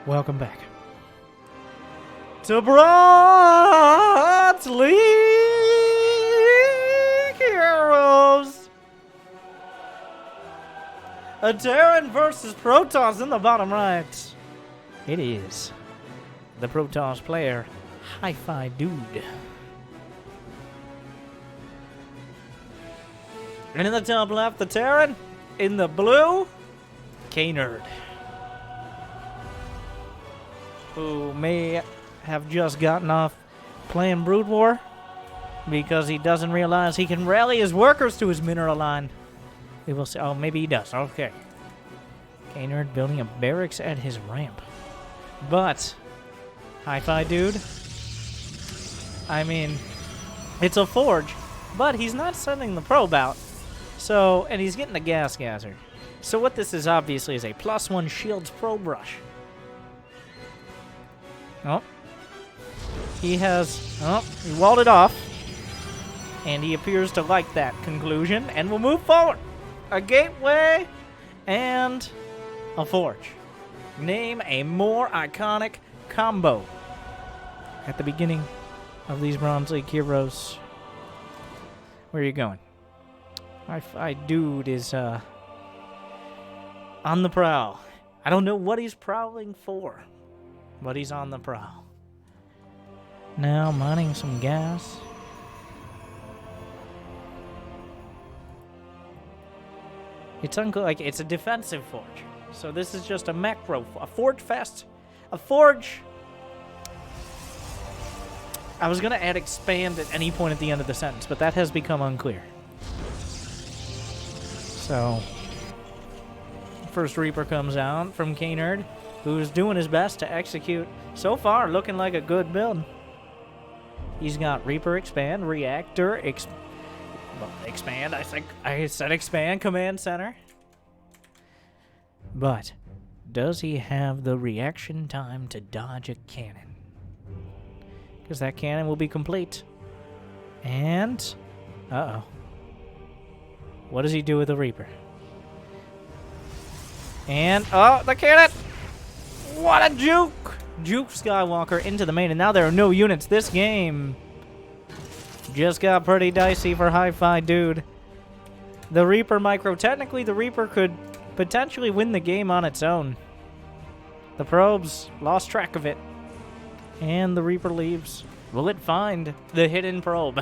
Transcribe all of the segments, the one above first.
Welcome back to Bronze League Heroes. A Terran versus Protoss in the bottom right. It is the Protoss player, HiFiDude. And in the top left, the Terran. In the blue, KNerd, who may have just gotten off playing Brood War because he doesn't realize he can rally his workers to his mineral line. We will see. Oh, maybe he does. Okay. KNerd building a barracks at his ramp. But, HiFiDude, I mean, it's a forge, but he's not sending the probe out. So, and he's getting the gas gasser. So what this is obviously is a +1 shields probe rush. Oh. He walled it off. And he appears to like that conclusion. And we'll move forward. A gateway and a forge. Name a more iconic combo at the beginning of these Bronze League heroes. Where are you going? HiFiDude is on the prowl. I don't know what he's prowling for, but he's on the prowl. Now mining some gas. It's unclear, like it's a defensive forge. So this is just a macro, a forge fest, a forge. I was gonna add expand at any point at the end of the sentence, but that has become unclear. So, first Reaper comes out from KNerd, who's doing his best to execute. So far, looking like a good build. He's got Reaper expand, Reactor expand. I think I said expand, Command Center. But does he have the reaction time to dodge a cannon? Because that cannon will be complete. And, uh-oh. What does he do with the Reaper? And, oh, the cannon! What a juke! Juke Skywalker into the main, and now there are no units. This game just got pretty dicey for HiFiDude. The Reaper micro, technically the Reaper could potentially win the game on its own. The probes lost track of it. And the Reaper leaves. Will it find the hidden probe?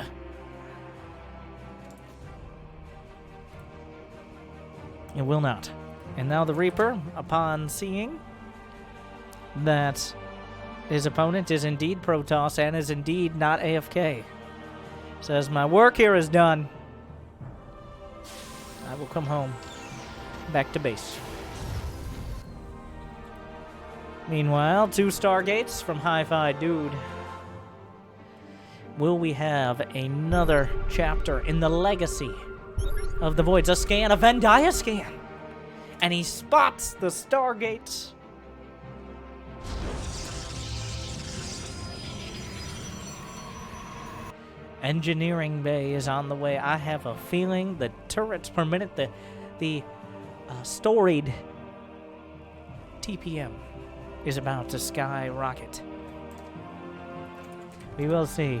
It will not. And now the Reaper, upon seeing that his opponent is indeed Protoss and is indeed not AFK, says, my work here is done. I will come home. Back to base. Meanwhile, 2 Stargates from HiFiDude. Will we have another chapter in the legacy of the Voids? A scan, a Vendaya scan. And he spots the Stargates. Engineering bay is on the way. I have a feeling the turrets per minute, the storied TPM is about to skyrocket. We will see.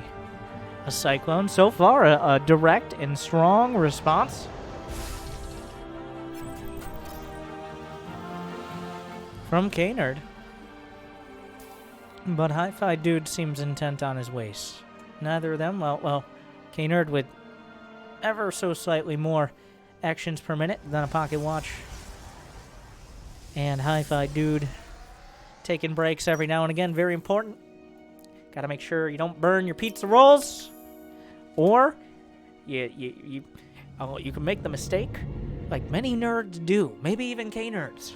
A Cyclone. So far, a direct and strong response. From KNerd. But HiFiDude seems intent on his waist. Neither of them, well, KNerd with ever so slightly more actions per minute than a pocket watch. And HiFiDude taking breaks every now and again. Very important. Got to make sure you don't burn your pizza rolls. Or you can make the mistake, like many nerds do, maybe even KNerds.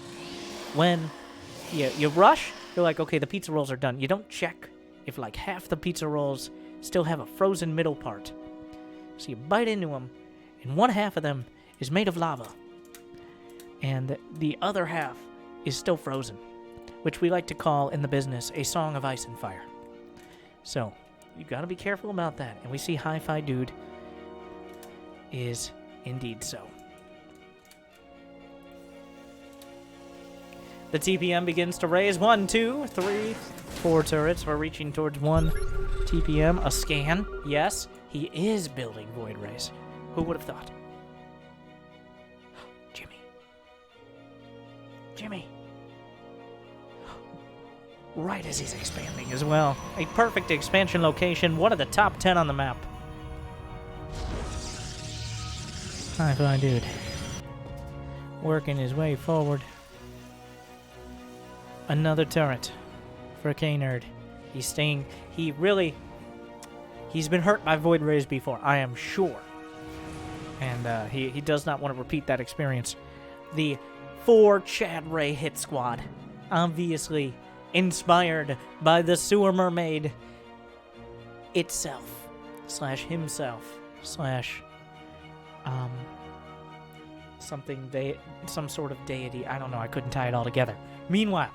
When you rush, you're like, okay, the pizza rolls are done. You don't check if like half the pizza rolls still have a frozen middle part. So you bite into them, and one half of them is made of lava. And the other half is still frozen, which we like to call in the business a song of ice and fire. So, you gotta be careful about that. And we see HiFiDude is indeed so. The TPM begins to raise. 1, 2, 3, 4 turrets. We're reaching towards 1 TPM. A scan. Yes, he is building Void Rays. Who would have thought? Jimmy. Jimmy. Right as he's expanding as well. A perfect expansion location. One of the top 10 on the map. HiFiDude. Working his way forward. Another turret for KNerd. He's staying. He's been hurt by Void Rays before, I am sure. And he does not want to repeat that experience. The 4 Chad Ray hit squad. Obviously inspired by the Sewer Mermaid itself. / himself. / some sort of deity. I don't know. I couldn't tie it all together. Meanwhile,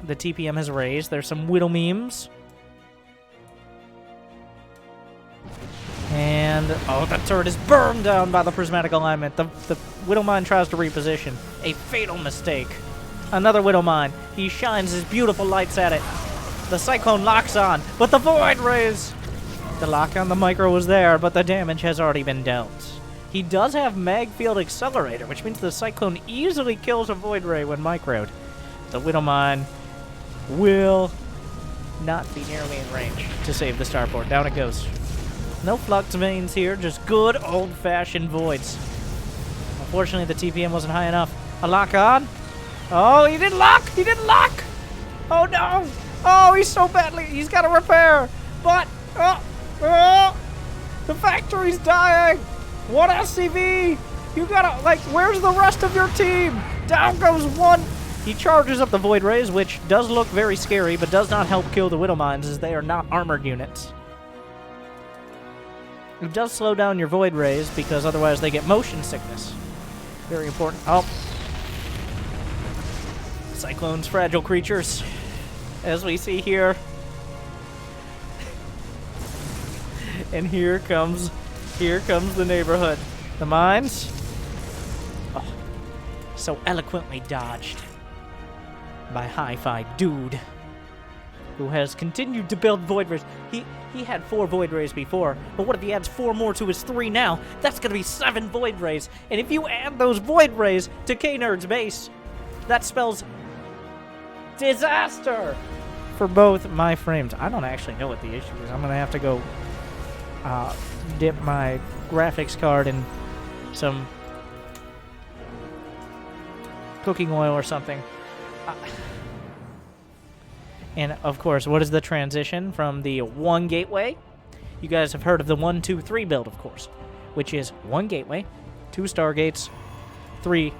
the TPM has raised. There's some Whittle memes. And, oh, the turret is burned down by the prismatic alignment. The Whittle Mine tries to reposition. A fatal mistake. Another Whittle Mine. He shines his beautiful lights at it. The Cyclone locks on, but the Void Rays. The lock on the micro was there, but the damage has already been dealt. He does have Mag Field Accelerator, which means the Cyclone easily kills a Void Ray when microed. The Whittle Mine will not be nearly in range to save the starport. Down it goes. No flux veins here, just good old-fashioned voids. Unfortunately, the TPM wasn't high enough. A lock on. Oh, he didn't lock! He didn't lock! Oh, no! Oh, he's so badly... He's got to repair! But... the factory's dying! What SCV? You gotta... Like, where's the rest of your team? Down goes one! He charges up the Void Rays, which does look very scary, but does not help kill the Whittle Mines, as they are not armored units. It does slow down your Void Rays, because otherwise they get motion sickness. Very important. Oh. Cyclones, fragile creatures. As we see here. And here comes the neighborhood. The mines. Oh. So eloquently dodged by HiFiDude, who has continued to build Void Rays. He had 4 Void Rays before, but what if he adds 4 more to his 3 now? That's going to be 7 Void Rays. And if you add those Void Rays to KNerd's base, that spells disaster for both my frames. I don't actually know what the issue is. I'm going to have to go dip my graphics card in some cooking oil or something. And, of course, what is the transition from the 1 gateway? You guys have heard of the 1, 2, 3 build, of course, which is 1 gateway, 2 stargates, 3,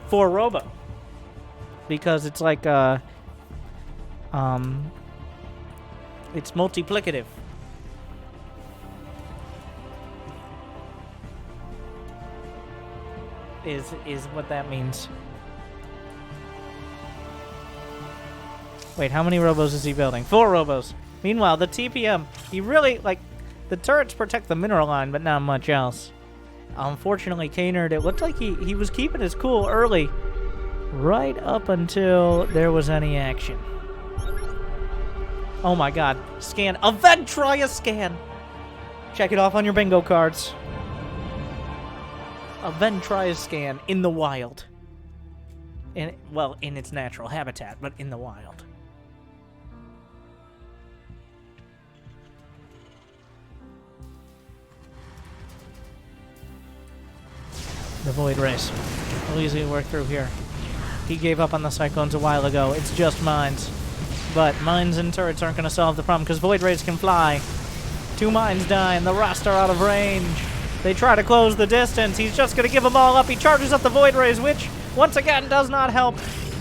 4 robo. Because it's like, it's multiplicative. Is what that means. Wait, how many robos is he building? 4 robos. Meanwhile, the TPM, he really, like, the turrets protect the mineral line, but not much else. Unfortunately, KNerd, it looked like he was keeping his cool early, right up until there was any action. Oh my god. Scan. Event try a scan! Check it off on your bingo cards. Event try a scan in the wild. Well, in its natural habitat, but in the wild. The Void Race. We'll easily work through here. He gave up on the Cyclones a while ago. It's just mines. But mines and turrets aren't going to solve the problem, because Void Rays can fly. 2 mines die, and the rest are out of range. They try to close the distance. He's just going to give them all up. He charges up the Void Rays, which, once again, does not help.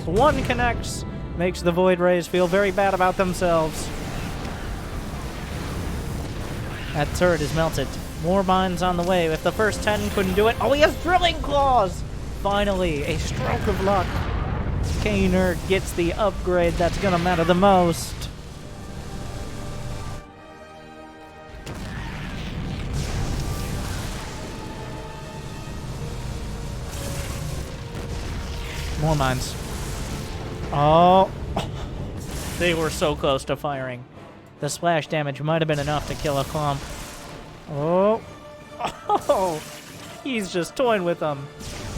1 connects. Makes the Void Rays feel very bad about themselves. That turret is melted. More mines on the way. If the first 10 couldn't do it... Oh, he has Drilling Claws! Finally, a stroke of luck. KNerd gets the upgrade that's going to matter the most. More mines. Oh. They were so close to firing. The splash damage might have been enough to kill a clump. Oh. Oh. He's just toying with them.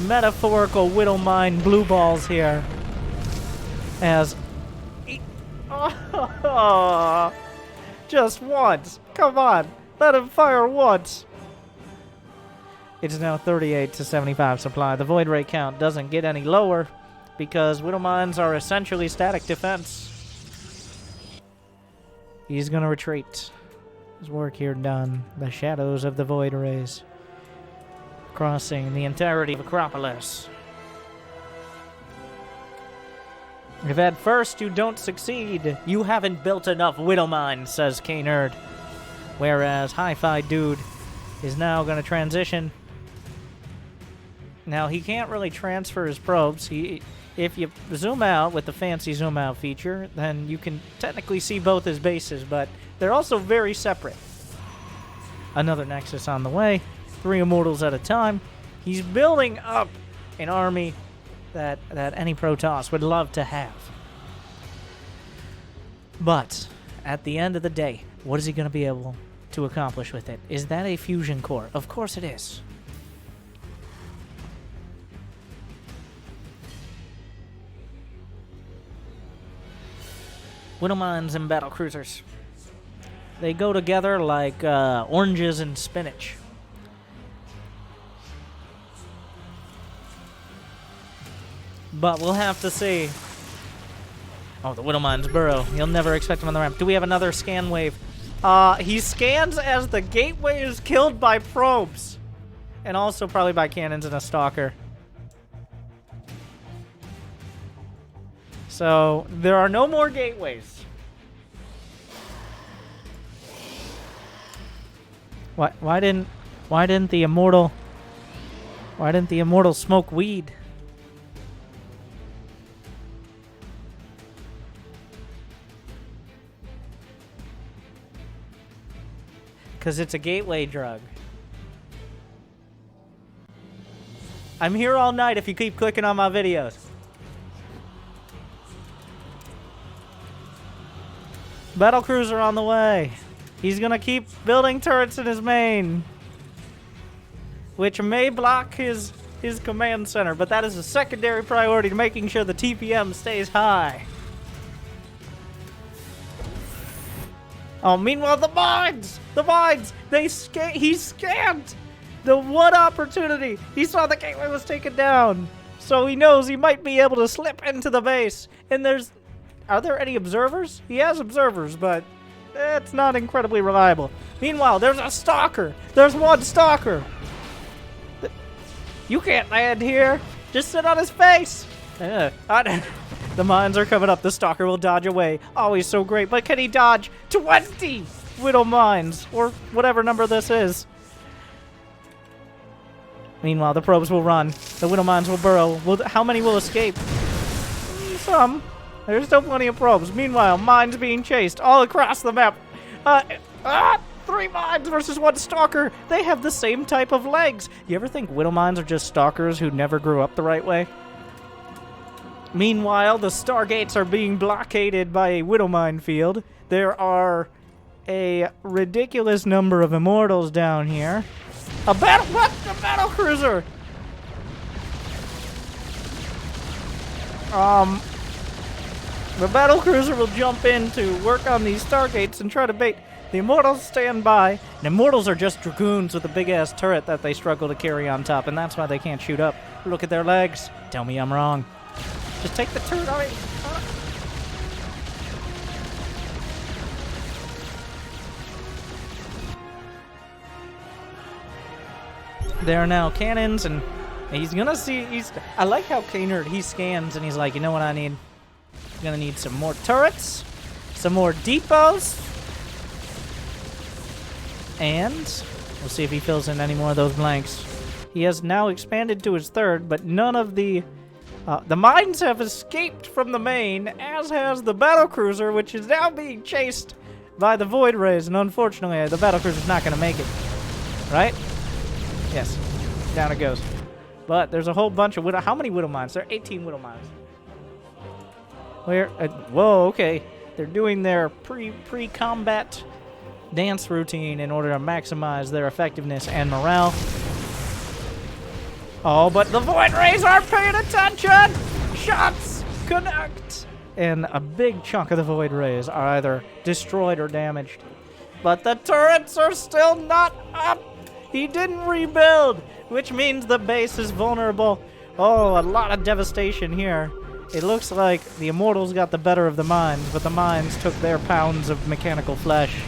Metaphorical Widowmine blue balls here. As... Oh. Just once. Come on. Let him fire once. It's now 38 to 75 supply. The void ray count doesn't get any lower because Widowmines are essentially static defense. He's gonna retreat. His work here done. The shadows of the void rays crossing the entirety of Acropolis. If at first you don't succeed, you haven't built enough Widowmines, says KNerd. Whereas HiFiDude is now going to transition. Now, he can't really transfer his probes. If you zoom out with the fancy zoom out feature, then you can technically see both his bases, but they're also very separate. Another Nexus on the way. 3 Immortals at a time. He's building up an army that any Protoss would love to have. But at the end of the day, what is he going to be able to accomplish with it? Is that a fusion core? Of course it is. Widowmines and battlecruisers. They go together like oranges and spinach. But we'll have to see. Oh, the Widowmines burrow. You'll never expect him on the ramp. Do we have another scan wave? He scans as the gateway is killed by probes. And also probably by cannons and a stalker. So, there are no more gateways. Why didn't the Immortal smoke weed? Because it's a gateway drug. I'm here all night if you keep clicking on my videos. Battlecruiser on the way. He's gonna keep building turrets in his main, which may block his command center, but that is a secondary priority to making sure the TPM stays high. Oh, meanwhile, the mines! He scanned the one opportunity. He saw the gateway was taken down, so he knows he might be able to slip into the base. And are there any observers? He has observers, but it's not incredibly reliable. Meanwhile, there's a stalker. There's one stalker. You can't land here. Just sit on his face. The mines are coming up. The stalker will dodge away. Always so great. But can he dodge 20 Widowmines? Or whatever number this is. Meanwhile, the probes will run. The Widowmines will burrow. How many will escape? Some. There's still plenty of probes. Meanwhile, mines being chased all across the map. 3 mines versus 1 stalker. They have the same type of legs. You ever think Widowmines are just stalkers who never grew up the right way? Meanwhile, the Stargates are being blockaded by a Widowmine field. There are a ridiculous number of Immortals down here. What? The battlecruiser! The battlecruiser will jump in to work on these Stargates and try to bait. The Immortals stand by. The Immortals are just Dragoons with a big-ass turret that they struggle to carry on top, and that's why they can't shoot up. Look at their legs. Tell me I'm wrong. Just take the turret already. There are now cannons, and he's gonna see. I like how KNerd, he scans and he's like, you know what I need? I'm gonna need some more turrets, some more depots, and we'll see if he fills in any more of those blanks. He has now expanded to his 3rd, but none of the mines have escaped from the main, as has the battlecruiser, which is now being chased by the void rays, and unfortunately, the battlecruiser's not gonna make it. Right? Yes. Down it goes. But there's a whole bunch of how many Widowmines? There are 18 Widowmines. Where? Whoa, okay. They're doing their pre-combat dance routine in order to maximize their effectiveness and morale. Oh, but the Void Rays aren't paying attention! Shots connect! And a big chunk of the Void Rays are either destroyed or damaged. But the turrets are still not up! He didn't rebuild, which means the base is vulnerable. Oh, a lot of devastation here. It looks like the Immortals got the better of the Mines, but the Mines took their pounds of mechanical flesh.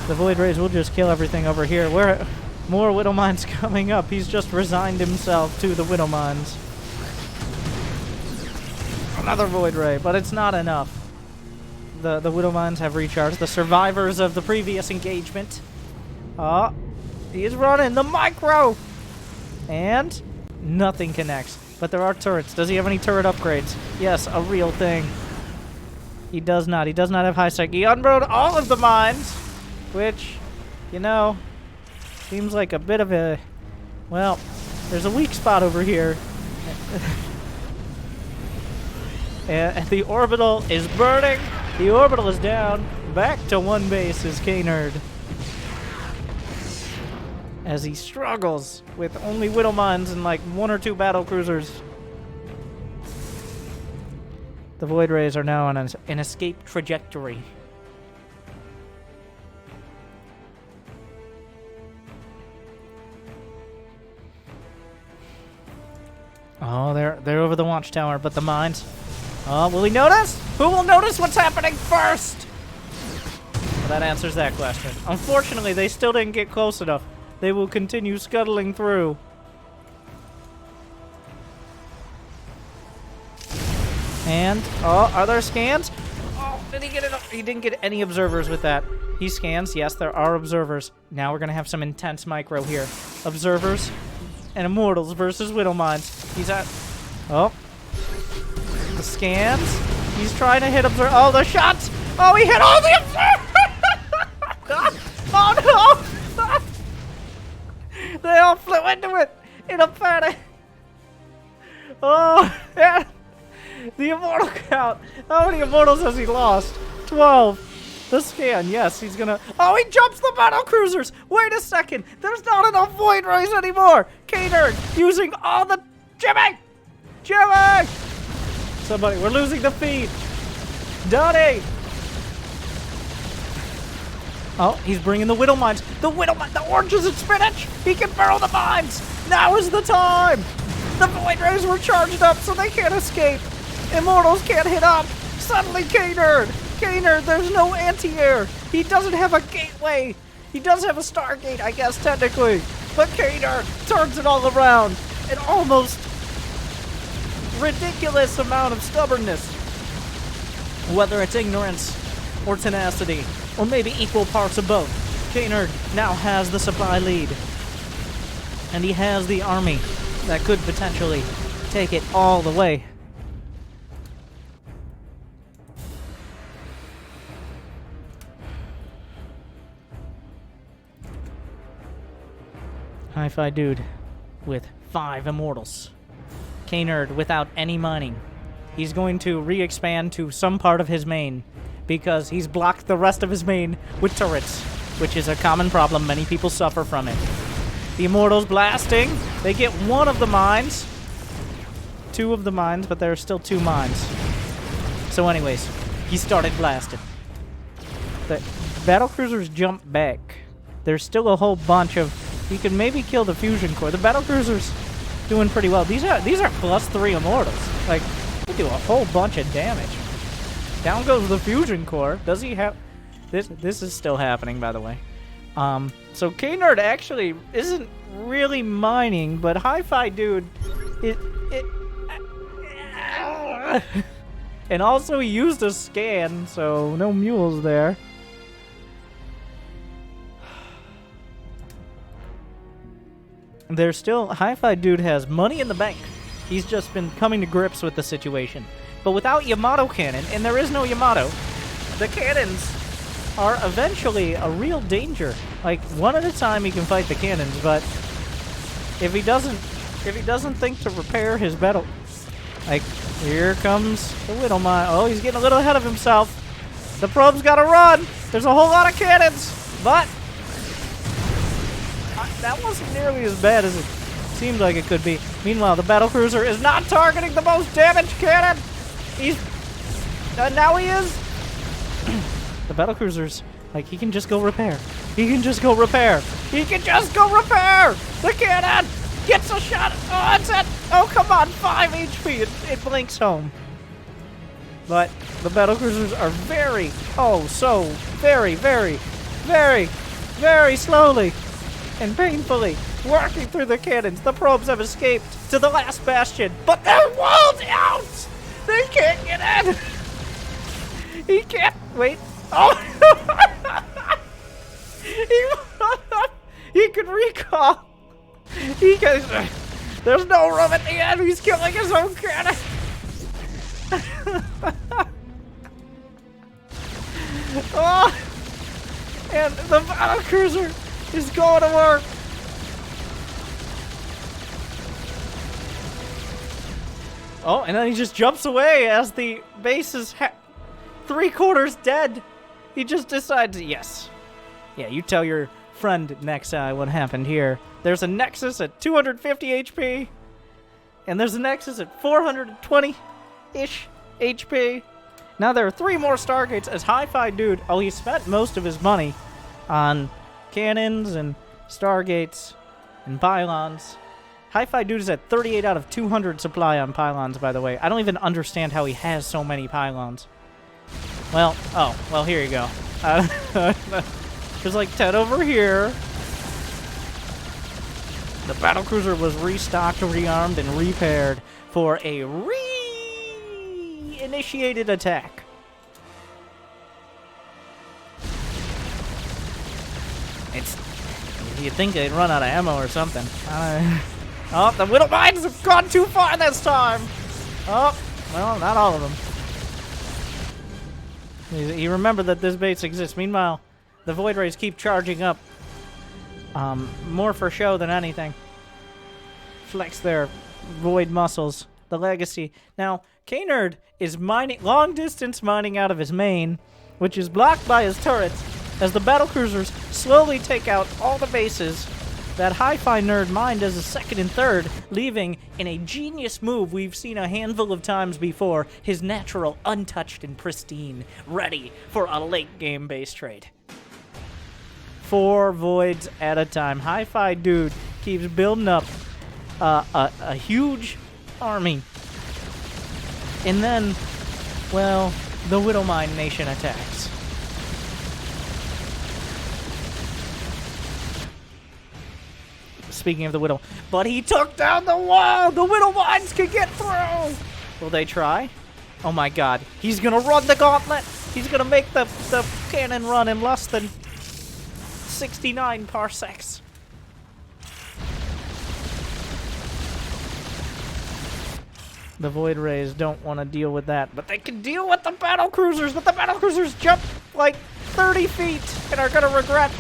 The Void Rays will just kill everything over here. Where more Widow Mines coming up. He's just resigned himself to the Widow Mines. Another Void Ray, but it's not enough. The Widow Mines have recharged. The survivors of the previous engagement. Oh, he's running the micro! And nothing connects. But there are turrets. Does he have any turret upgrades? Yes, a real thing. He does not. He does not have high sec. He unburned all of the mines, which, you know, seems like a bit of a... Well, there's a weak spot over here. And the orbital is burning. The orbital is down. Back to one base is KNerd, as he struggles with only Widow Mines and like 1 or 2 battle cruisers. The Void Rays are now on an escape trajectory. Oh, they're over the watchtower, but the mines. Oh, will he notice? Who will notice what's happening first? Well, that answers that question. Unfortunately, they still didn't get close enough. They will continue scuttling through. And, oh, are there scans? Oh, did he get it? He didn't get any observers with that. He scans. Yes, there are observers. Now we're going to have some intense micro here. Observers and Immortals versus Widow Mines. He's at... Oh. The scans. He's trying to hit observers. Oh, the shots! Oh, he hit all the observers! Oh, no! They all flew into it in a panic. Oh, yeah. The Immortal count. How many Immortals has he lost? 12. The scan. Yes, he's gonna... Oh, he jumps the battle cruisers. Wait a second. There's not enough Void Rays anymore. KNerd using all the... Jimmy! Jimmy! Somebody, we're losing the feed. Donnie! Oh, he's bringing the Widow Mines. The Widow Mines, the oranges and spinach! He can burrow the mines! Now is the time! The Void Rays were charged up so they can't escape. Immortals can't hit up. Suddenly KNerd! KNerd, there's no anti-air. He doesn't have a gateway. He does have a Stargate, I guess, technically. But KNerd turns it all around. An almost ridiculous amount of stubbornness. Whether it's ignorance or tenacity, or maybe equal parts of both, KNerd now has the supply lead. And he has the army that could potentially take it all the way. HiFiDude with 5 Immortals. KNerd without any mining. He's going to re-expand to some part of his main because he's blocked the rest of his main with turrets, which is a common problem. Many people suffer from it. The Immortals blasting. They get 1 of the mines. 2 of the mines, but there are still 2 mines. So anyways, he started blasting. The battlecruisers jump back. There's still a whole bunch of... He can maybe kill the fusion core. The battlecruisers doing pretty well. These are +3 Immortals. Like, they do a whole bunch of damage. Down goes the fusion core. Does he have... This is still happening, by the way. So KNerd actually isn't really mining, but HiFiDude... And also he used a scan, so no mules there. There's still... HiFiDude has money in the bank. He's just been coming to grips with the situation. But without Yamato cannon, and there is no Yamato, the cannons are eventually a real danger. Like, one at a time he can fight the cannons, but if he doesn't think to repair his battle Like, here comes the Widowmine. Oh, he's getting a little ahead of himself. The probe's gotta run. There's a whole lot of cannons, but that wasn't nearly as bad as it seemed like it could be. Meanwhile, the battlecruiser is not targeting the most damaged cannon. Now he is. The battlecruiser's like, he can just go repair. He can just go repair. He can just go repair. The cannon gets a shot. Oh, it's at, oh, come on, 5 HP. It blinks home. But the battlecruisers are very, very slowly and painfully working through the cannons. The probes have escaped to the last bastion, but they're walled out! They can't get in! He can't, wait. Oh! He can recall. He can, there's no room at the end. He's killing his own cannon. Oh! And the battlecruiser is going to work. Oh, and then he just jumps away as the base is 3/4 dead. He just decides, yes. Yeah, you tell your friend Nexi what happened here. There's a Nexus at 250 HP, and there's a Nexus at 420-ish HP. Now there are 3 more Stargates as HiFiDude. Oh, he spent most of his money on cannons and Stargates and pylons. HiFiDude is at 38 out of 200 supply on pylons, by the way. I don't even understand how he has so many pylons. Well, oh, well, here you go. There's like 10 over here. The battlecruiser was restocked, rearmed, and repaired for a initiated attack. You'd think they'd run out of ammo or something. Oh, the Widowmines have gone too far this time. Oh, well, not all of them. You remember that this base exists. Meanwhile, the Void Rays keep charging up. More for show than anything. Flex their void muscles. The legacy. Now, KNerd is mining, long distance mining out of his main, which is blocked by his turrets, as the battlecruisers slowly take out all the bases that HiFiNerd mined as a second and third, leaving, in a genius move we've seen a handful of times before, his natural, untouched and pristine, ready for a late game base trade. 4 voids at a time. HiFiDude keeps building up a huge army. And then, well, the Widowmine Nation attacks. Speaking of the Widow, but he took down the wall! The Widowmines can get through! Will they try? Oh my god. He's gonna run the gauntlet! He's gonna make the cannon run in less than 69 parsecs. The Void Rays don't want to deal with that, but they can deal with the battlecruisers, but the battlecruisers jump like 30 feet and are gonna regret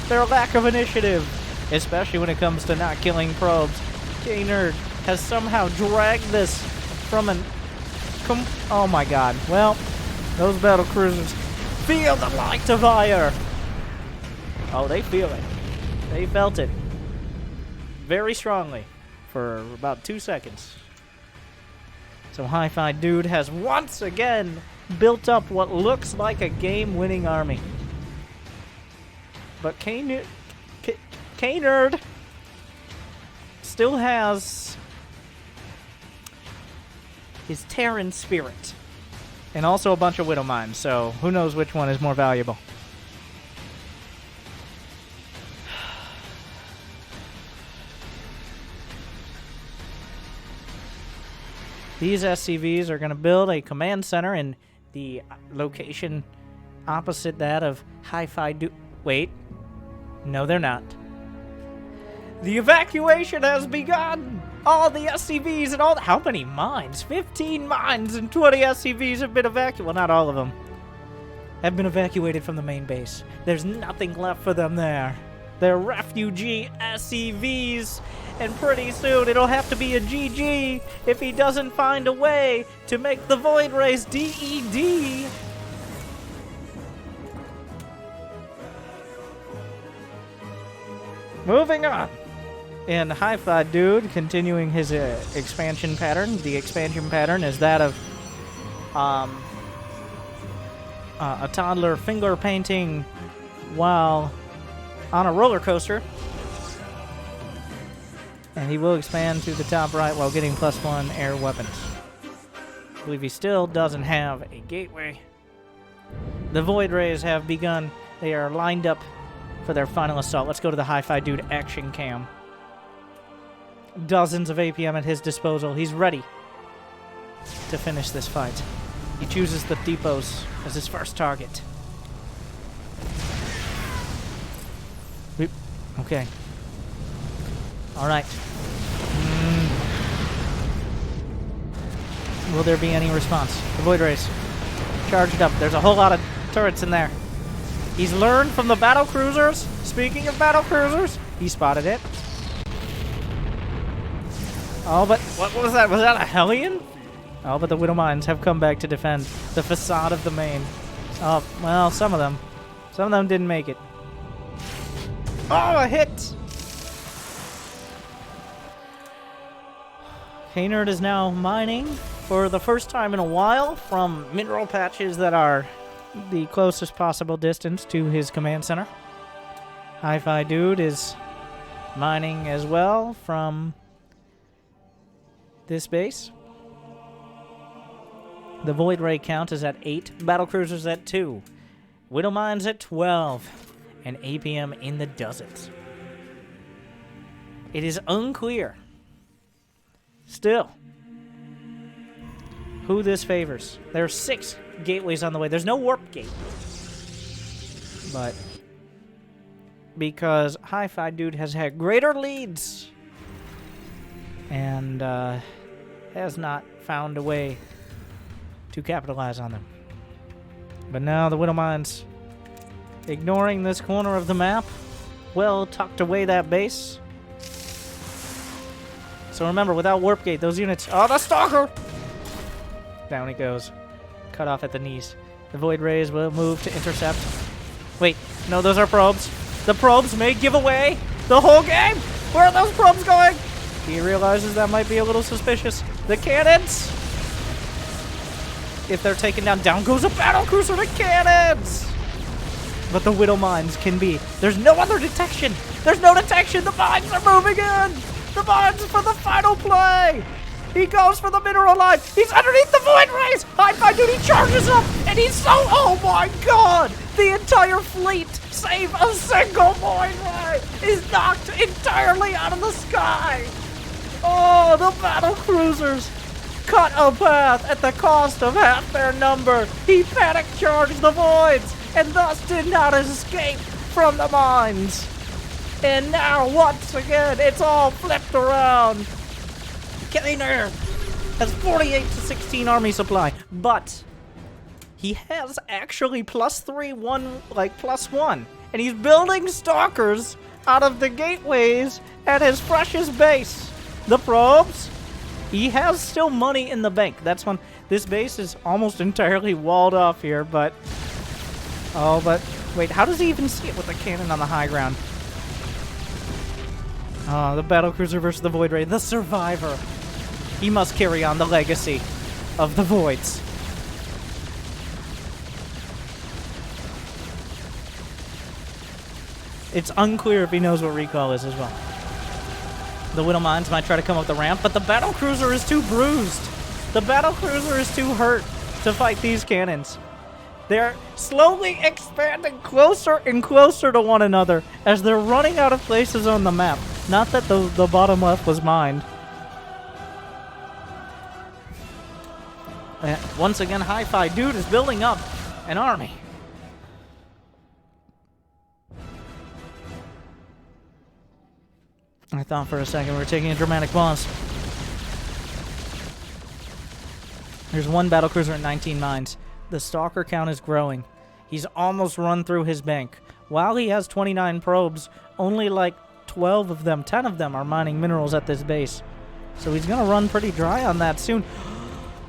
their lack of initiative. Especially when it comes to not killing probes. KNerd has somehow dragged this from an... oh my god. Well, those battlecruisers feel the light of fire. Oh, they feel it. They felt it. Very strongly. For about 2 seconds. So HiFiDude has once again built up what looks like a game-winning army. But KNerd still has his Terran spirit. And also a bunch of Widowmines, so who knows which one is more valuable. These SCVs are going to build a command center in the location opposite that of HiFiDude. Wait. No, they're not. The evacuation has begun! All the SCVs and all the... How many mines? 15 mines and 20 SCVs have been evacuated. Well, not all of them have been evacuated from the main base. There's nothing left for them there. their refugee SCVs, and pretty soon it'll have to be a GG if he doesn't find a way to make the Void Rays DED. Moving on. And HiFiDude continuing his expansion pattern. The expansion pattern is that of a toddler finger painting while on a roller coaster. And he will expand to the top right while getting +1 air weapons. I believe he still doesn't have a gateway. The Void Rays have begun. They are lined up for their final assault. Let's go to the HiFiDude action cam. Dozens of APM at his disposal. He's ready to finish this fight. He chooses the depots as his first target. Okay. All right. Will there be any response? The Void Rays. Charged up. There's a whole lot of turrets in there. He's learned from the battle cruisers. Speaking of battle cruisers, he spotted it. Oh, but what was that? Was that a Hellion? Oh, but the Widow Mines have come back to defend the facade of the main. Oh, well, some of them. Some of them didn't make it. Oh, a hit! KNerd is now mining for the first time in a while from mineral patches that are the closest possible distance to his command center. HiFiDude is mining as well from this base. The Void Ray count is at 8, battlecruisers at 2, Widow Mines at 12, and APM in the dozens. It is unclear still who this favors. There are 6 gateways on the way. There's no warp gate. But because HiFiDude has had greater leads and has not found a way to capitalize on them. But now the Widow Mines, ignoring this corner of the map, well tucked away that base. So remember, without warp gate, those units... Oh, the Stalker! Down he goes. Cut off at the knees. The Void Rays will move to intercept. Wait, no, those are probes. The probes may give away the whole game! Where are those probes going? He realizes that might be a little suspicious. The cannons! If they're taken down goes a battlecruiser to cannons! But the Widow Mines can be. There's no other detection! There's no detection! The mines are moving in! The mines for the final play! He goes for the mineral line! He's underneath the Void Rays! HiFiDude, he charges up! And he's so... Oh my god! The entire fleet, save a single Void Ray, is knocked entirely out of the sky! Oh, the battlecruisers cut a path at the cost of half their number. He panic charged the voids and thus did not escape from the mines. And now, once again, it's all flipped around. KNerd has 48 to 16 army supply, but he has actually +1, and he's building stalkers out of the gateways at his freshest base. The probes, he has still money in the bank. That's when this base is almost entirely walled off here, but... Oh, but... Wait, how does he even see it with the cannon on the high ground? Oh, the battlecruiser versus the Void Ray. The survivor. He must carry on the legacy of the Voids. It's unclear if he knows what recall is as well. The Widow Mines might try to come up the ramp, but the battlecruiser is too bruised. The battlecruiser is too hurt to fight these cannons. They're slowly expanding closer and closer to one another as they're running out of places on the map. Not that the bottom left was mined. Once again, HiFiDude is building up an army. I thought for a second we were taking a dramatic pause. There's one battlecruiser at 19 mines. The Stalker count is growing. He's almost run through his bank. while he has 29 probes, only like 12 of them, 10 of them are mining minerals at this base. So he's going to run pretty dry on that soon.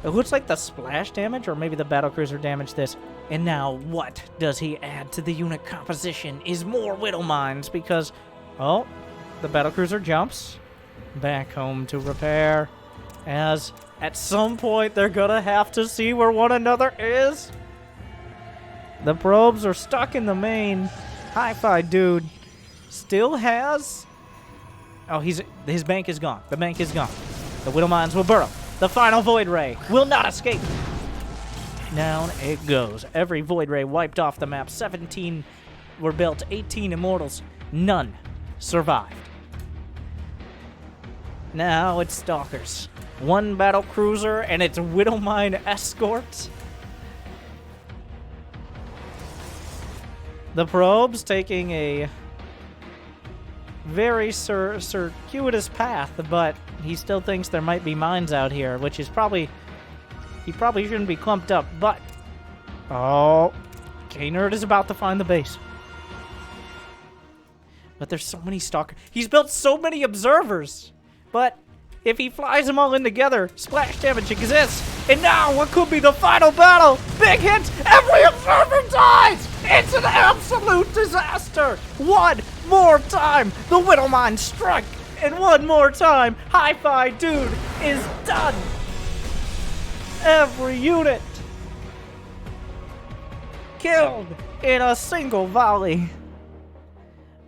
It looks like the splash damage, or maybe the battlecruiser damaged this. And now, what does he add to the unit composition is more Widow Mines, because, oh, the battlecruiser jumps back home to repair, as at some point they're gonna have to see where one another is. The probes are stuck in the main. HiFiDude still has... Oh, his bank is gone. The bank is gone. The Widow Mines will burrow. The final Void Ray will not escape. Down it goes. Every Void Ray wiped off the map. 17 were built. 18 Immortals. None survived. Now it's Stalkers. One battle cruiser and its Widow Mine escort. The probes taking a very circuitous path, but he still thinks there might be mines out here, which is probably... He probably shouldn't be clumped up, but... Oh, KNerd is about to find the base. But there's so many Stalkers. He's built so many observers, but if he flies them all in together, splash damage exists. And now, what could be the final battle? Big hit! Every observer dies! It's an absolute disaster! One more time, the Widow Mine strike! And one more time, HiFiDude is done! Every unit killed in a single volley.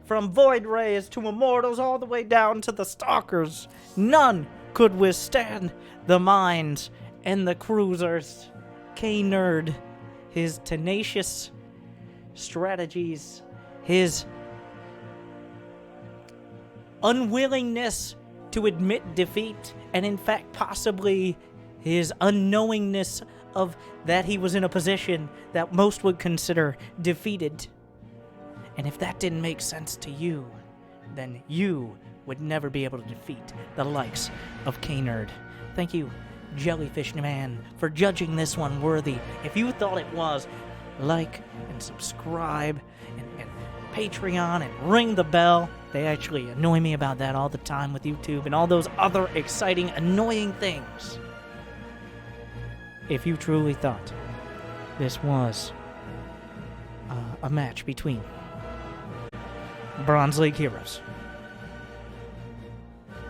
From Void Rays to Immortals all the way down to the Stalkers. None could withstand the mines and the cruisers. KNerd, his tenacious strategies, his unwillingness to admit defeat, and in fact possibly his unknowingness of that he was in a position that most would consider defeated. And if that didn't make sense to you, then you would never be able to defeat the likes of KNerd. Thank you, Jellyfish Man, for judging this one worthy. If you thought it was, like and subscribe and Patreon and ring the bell. They actually annoy me about that all the time with YouTube and all those other exciting, annoying things. If you truly thought this was a match between Bronze League heroes